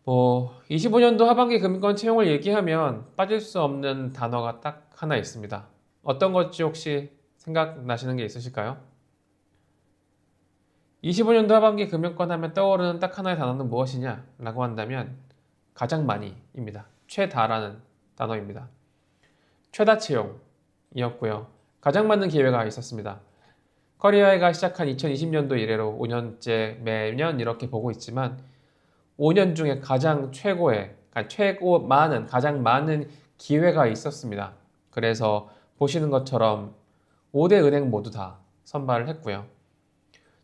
25년도 하반기 금융권 채용을 얘기하면 빠질 수 없는 단어가 딱 하나 있습니다. 어떤 것지 혹시 생각나시는 게 있으실까요? 25년도 하반기 금융권 하면 떠오르는 딱 하나의 단어는 무엇이냐? 라고 한다면 가장 많이입니다. 최다라는 단어입니다. 최다 채용이었고요. 가장 많은 기회가 있었습니다. 커리어가 시작한 2020년도 이래로 5년째 매년 이렇게 보고 있지만 5년 중에 가장 최고의, 가장 많은 기회가 있었습니다. 그래서 보시는 것처럼 5대 은행 모두 다 선발을 했고요.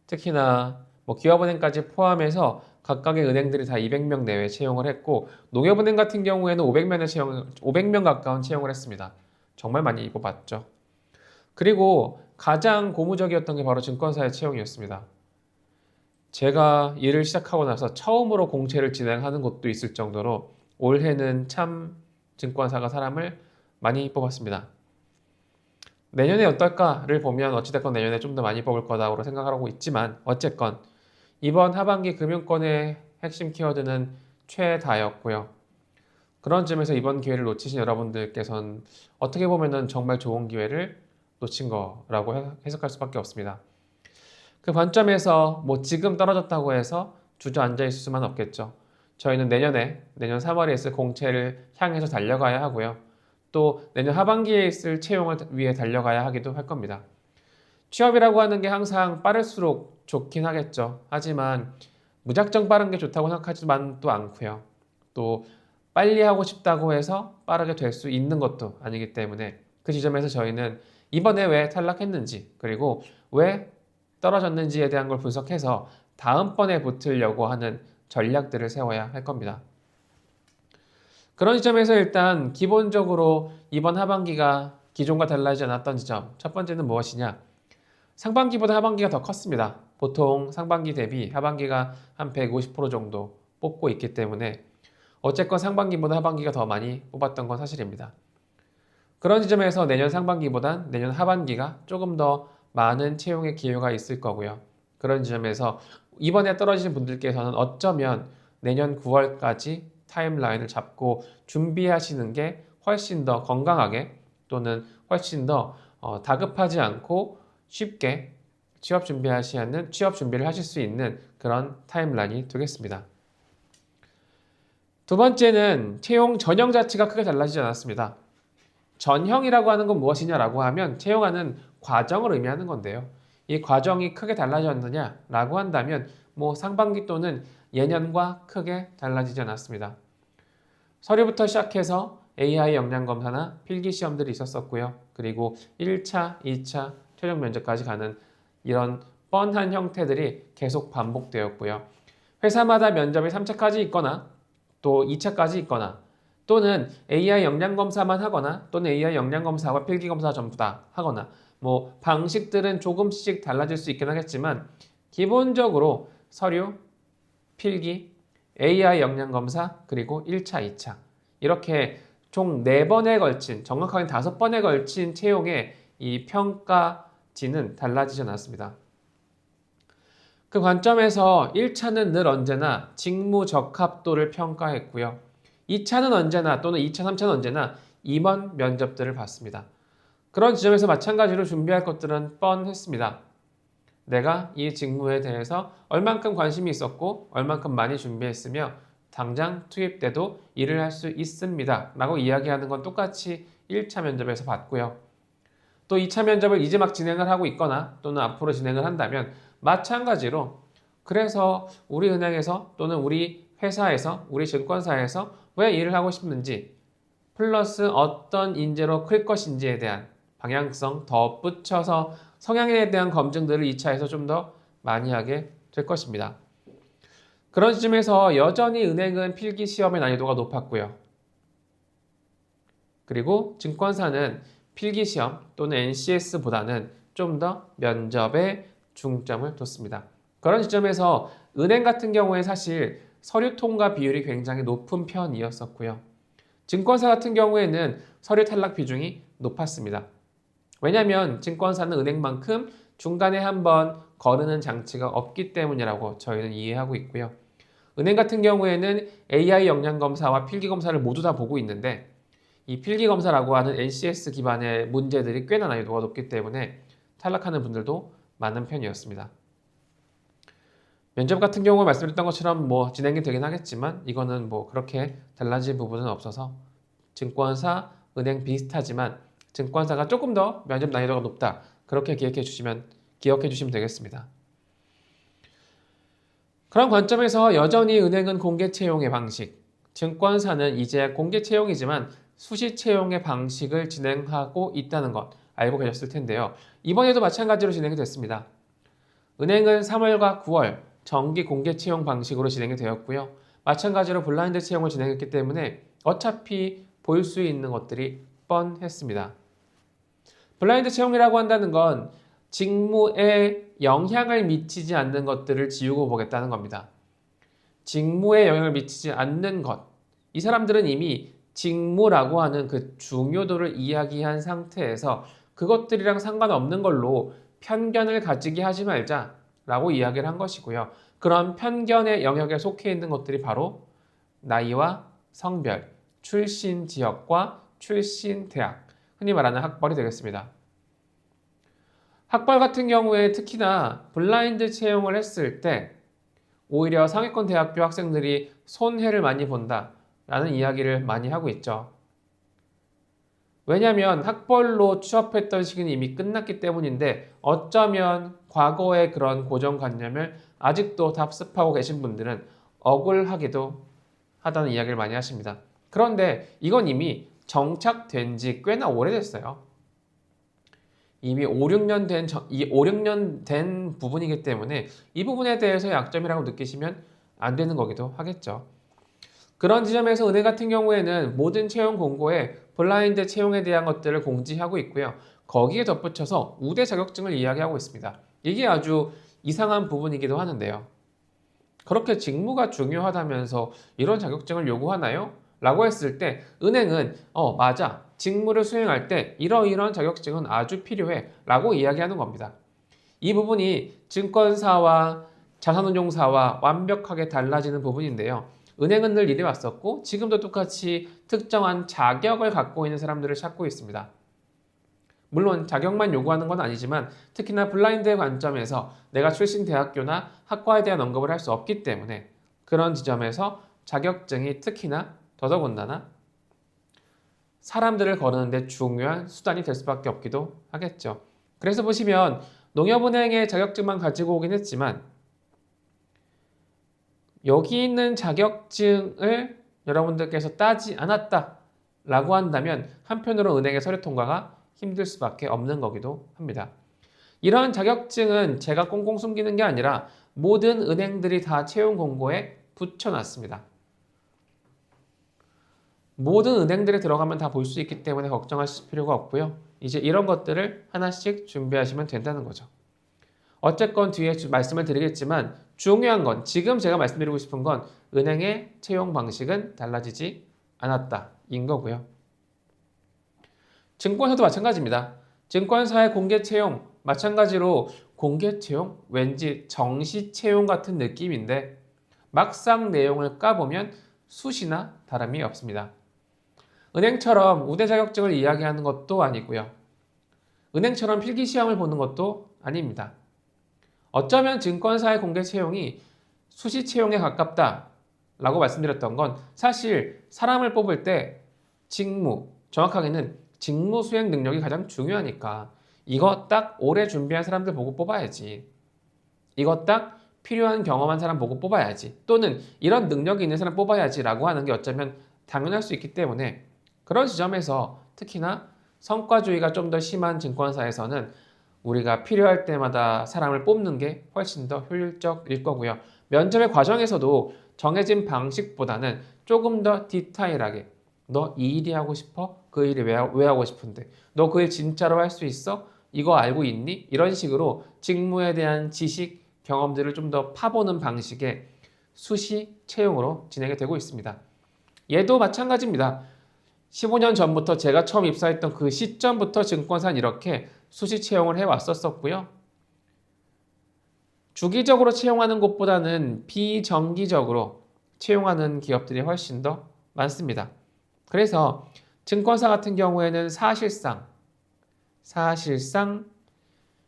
특히나 기업은행까지 포함해서 각각의 은행들이 다 200명 내외 채용을 했고, 농협은행 같은 경우에는 500명 가까운 채용을 했습니다. 정말 많이 뽑았죠. 그리고 가장 고무적이었던 게 바로 증권사의 채용이었습니다. 제가 일을 시작하고 나서 처음으로 공채를 진행하는 곳도 있을 정도로 올해는 참 증권사가 사람을 많이 뽑았습니다. 내년에 어떨까를 보면 어찌됐건 내년에 좀 더 많이 뽑을 거다고 생각하고 있지만 어쨌건 이번 하반기 금융권의 핵심 키워드는 최다였고요. 그런 점에서 이번 기회를 놓치신 여러분들께서는 어떻게 보면 정말 좋은 기회를 놓친 거라고 해석할 수밖에 없습니다. 그 관점에서 지금 떨어졌다고 해서 주저앉아 있을 수만 없겠죠. 저희는 내년 3월에 있을 공채를 향해서 달려가야 하고요. 또 내년 하반기에 있을 채용을 위해 달려가야 하기도 할 겁니다. 취업이라고 하는 게 항상 빠를수록 좋긴 하겠죠. 하지만 무작정 빠른 게 좋다고 생각하지만도 않고요. 또 빨리 하고 싶다고 해서 빠르게 될 수 있는 것도 아니기 때문에 그 지점에서 저희는 이번에 왜 탈락했는지, 그리고 왜 떨어졌는지에 대한 걸 분석해서 다음번에 붙으려고 하는 전략들을 세워야 할 겁니다. 그런 지점에서 일단 기본적으로 이번 하반기가 기존과 달라지지 않았던 지점, 첫 번째는 무엇이냐? 상반기보다 하반기가 더 컸습니다. 보통 상반기 대비 하반기가 한 150% 정도 뽑고 있기 때문에 어쨌건 상반기보다 하반기가 더 많이 뽑았던 건 사실입니다. 그런 지점에서 내년 상반기보단 내년 하반기가 조금 더 많은 채용의 기회가 있을 거고요. 그런 지점에서 이번에 떨어지신 분들께서는 어쩌면 내년 9월까지 타임라인을 잡고 준비하시는 게 훨씬 더 건강하게 또는 훨씬 더 다급하지 않고 쉽게 취업 준비를 하실 수 있는 그런 타임라인이 되겠습니다. 두 번째는 채용 전형 자체가 크게 달라지지 않았습니다. 전형이라고 하는 건 무엇이냐라고 하면 채용하는 과정을 의미하는 건데요. 이 과정이 크게 달라졌느냐라고 한다면 상반기 또는 예년과 크게 달라지지 않았습니다. 서류부터 시작해서 AI 역량 검사나 필기 시험들이 있었었고요. 그리고 1차, 2차 최종 면접까지 가는 이런 뻔한 형태들이 계속 반복되었고요. 회사마다 면접이 3차까지 있거나 또 2차까지 있거나 또는 AI 역량 검사만 하거나 또는 AI 역량 검사와 필기 검사 전부 다 하거나 방식들은 조금씩 달라질 수 있긴 하겠지만 기본적으로 서류, 필기, AI 역량 검사 그리고 1차, 2차 이렇게 총 4번에 걸친 정확하게 5번에 걸친 채용의 이 평가지는 달라지지 않았습니다. 그 관점에서 1차는 늘 언제나 직무 적합도를 평가했고요. 2차는 언제나 또는 2차, 3차는 언제나 임원 면접들을 봤습니다. 그런 지점에서 마찬가지로 준비할 것들은 뻔했습니다. 내가 이 직무에 대해서 얼만큼 관심이 있었고 얼만큼 많이 준비했으며 당장 투입 때도 일을 할 수 있습니다. 라고 이야기하는 건 똑같이 1차 면접에서 봤고요. 또 2차 면접을 이제 막 진행을 하고 있거나 또는 앞으로 진행을 한다면 마찬가지로 그래서 우리 은행에서 또는 우리 회사에서 우리 증권사에서 왜 일을 하고 싶는지 플러스 어떤 인재로 클 것인지에 대한 방향성 더 붙여서 성향에 대한 검증들을 2차에서 좀 더 많이 하게 될 것입니다. 그런 시점에서 여전히 은행은 필기 시험의 난이도가 높았고요. 그리고 증권사는 필기 시험 또는 NCS보다는 좀 더 면접에 중점을 뒀습니다. 그런 시점에서 은행 같은 경우에 사실 서류 통과 비율이 굉장히 높은 편이었었고요. 증권사 같은 경우에는 서류 탈락 비중이 높았습니다. 왜냐하면 증권사는 은행만큼 중간에 한번 거르는 장치가 없기 때문이라고 저희는 이해하고 있고요. 은행 같은 경우에는 AI 역량 검사와 필기 검사를 모두 다 보고 있는데 이 필기 검사라고 하는 NCS 기반의 문제들이 꽤나 난이도가 높기 때문에 탈락하는 분들도 많은 편이었습니다. 면접 같은 경우 말씀드렸던 것처럼 뭐 진행이 되긴 하겠지만 이거는 뭐 그렇게 달라진 부분은 없어서 증권사, 은행 비슷하지만 증권사가 조금 더 면접 난이도가 높다. 그렇게 기억해 주시면 되겠습니다. 그런 관점에서 여전히 은행은 공개 채용의 방식, 증권사는 이제 공개 채용이지만 수시 채용의 방식을 진행하고 있다는 것 알고 계셨을 텐데요. 이번에도 마찬가지로 진행이 됐습니다. 은행은 3월과 9월 정기 공개 채용 방식으로 진행이 되었고요. 마찬가지로 블라인드 채용을 진행했기 때문에 어차피 볼 수 있는 것들이 뻔했습니다. 블라인드 채용이라고 한다는 건 직무에 영향을 미치지 않는 것들을 지우고 보겠다는 겁니다. 직무에 영향을 미치지 않는 것. 이 사람들은 이미 직무라고 하는 그 중요도를 이야기한 상태에서 그것들이랑 상관없는 걸로 편견을 가지게 하지 말자라고 이야기를 한 것이고요. 그런 편견의 영역에 속해 있는 것들이 바로 나이와 성별, 출신 지역과 출신 대학, 흔히 말하는 학벌이 되겠습니다. 학벌 같은 경우에 특히나 블라인드 채용을 했을 때 오히려 상위권 대학교 학생들이 손해를 많이 본다라는 이야기를 많이 하고 있죠. 왜냐하면 학벌로 취업했던 시기는 이미 끝났기 때문인데 어쩌면 과거의 그런 고정관념을 아직도 답습하고 계신 분들은 억울하기도 하다는 이야기를 많이 하십니다. 그런데 이건 이미 정착된 지 꽤나 오래됐어요. 이미 5, 6년 된 부분이기 때문에 이 부분에 대해서 약점이라고 느끼시면 안 되는 거기도 하겠죠. 그런 지점에서 은행 같은 경우에는 모든 채용 공고에 블라인드 채용에 대한 것들을 공지하고 있고요. 거기에 덧붙여서 우대 자격증을 이야기하고 있습니다. 이게 아주 이상한 부분이기도 하는데요. 그렇게 직무가 중요하다면서 이런 자격증을 요구하나요? 라고 했을 때 은행은 맞아. 직무를 수행할 때 이러이러한 자격증은 아주 필요해 라고 이야기하는 겁니다. 이 부분이 증권사와 자산운용사와 완벽하게 달라지는 부분인데요. 은행은 늘 이래 왔었고 지금도 똑같이 특정한 자격을 갖고 있는 사람들을 찾고 있습니다. 물론 자격만 요구하는 건 아니지만 특히나 블라인드의 관점에서 내가 출신 대학교나 학과에 대한 언급을 할 수 없기 때문에 그런 지점에서 자격증이 특히나 더더군다나 사람들을 거르는데 중요한 수단이 될 수밖에 없기도 하겠죠. 그래서 보시면 농협은행의 자격증만 가지고 오긴 했지만 여기 있는 자격증을 여러분들께서 따지 않았다라고 한다면 한편으로 은행의 서류 통과가 힘들 수밖에 없는 거기도 합니다. 이러한 자격증은 제가 꽁꽁 숨기는 게 아니라 모든 은행들이 다 채용 공고에 붙여놨습니다. 모든 은행들에 들어가면 다 볼 수 있기 때문에 걱정하실 필요가 없고요. 이제 이런 것들을 하나씩 준비하시면 된다는 거죠. 어쨌건 뒤에 말씀을 드리겠지만 중요한 건 지금 제가 말씀드리고 싶은 건 은행의 채용 방식은 달라지지 않았다인 거고요. 증권사도 마찬가지입니다. 증권사의 공개 채용 마찬가지로 공개 채용 왠지 정시 채용 같은 느낌인데 막상 내용을 까보면 수시나 다름이 없습니다. 은행처럼 우대 자격증을 이야기하는 것도 아니고요. 은행처럼 필기 시험을 보는 것도 아닙니다. 어쩌면 증권사의 공개 채용이 수시 채용에 가깝다라고 말씀드렸던 건 사실 사람을 뽑을 때 직무, 정확하게는 직무 수행 능력이 가장 중요하니까 이거 딱 오래 준비한 사람들 보고 뽑아야지. 이거 딱 필요한 경험한 사람 보고 뽑아야지. 또는 이런 능력이 있는 사람 뽑아야지라고 하는 게 어쩌면 당연할 수 있기 때문에 그런 지점에서 특히나 성과주의가 좀 더 심한 증권사에서는 우리가 필요할 때마다 사람을 뽑는 게 훨씬 더 효율적일 거고요. 면접의 과정에서도 정해진 방식보다는 조금 더 디테일하게 너 이 일이 하고 싶어? 그 일이 왜 하고 싶은데? 너 그 일 진짜로 할 수 있어? 이거 알고 있니? 이런 식으로 직무에 대한 지식, 경험들을 좀 더 파보는 방식의 수시 채용으로 진행이 되고 있습니다. 얘도 마찬가지입니다. 15년 전부터 제가 처음 입사했던 그 시점부터 증권사는 이렇게 수시 채용을 해왔었고요. 주기적으로 채용하는 것보다는 비정기적으로 채용하는 기업들이 훨씬 더 많습니다. 그래서 증권사 같은 경우에는 사실상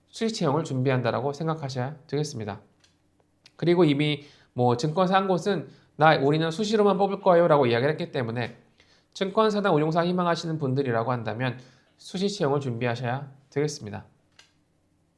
수시 채용을 준비한다라고 생각하셔야 되겠습니다. 그리고 이미 뭐 증권사 한 곳은 우리는 수시로만 뽑을 거예요라고 이야기를 했기 때문에 증권사나 운용사 희망하시는 분들이라고 한다면 수시 채용을 준비하셔야 되겠습니다.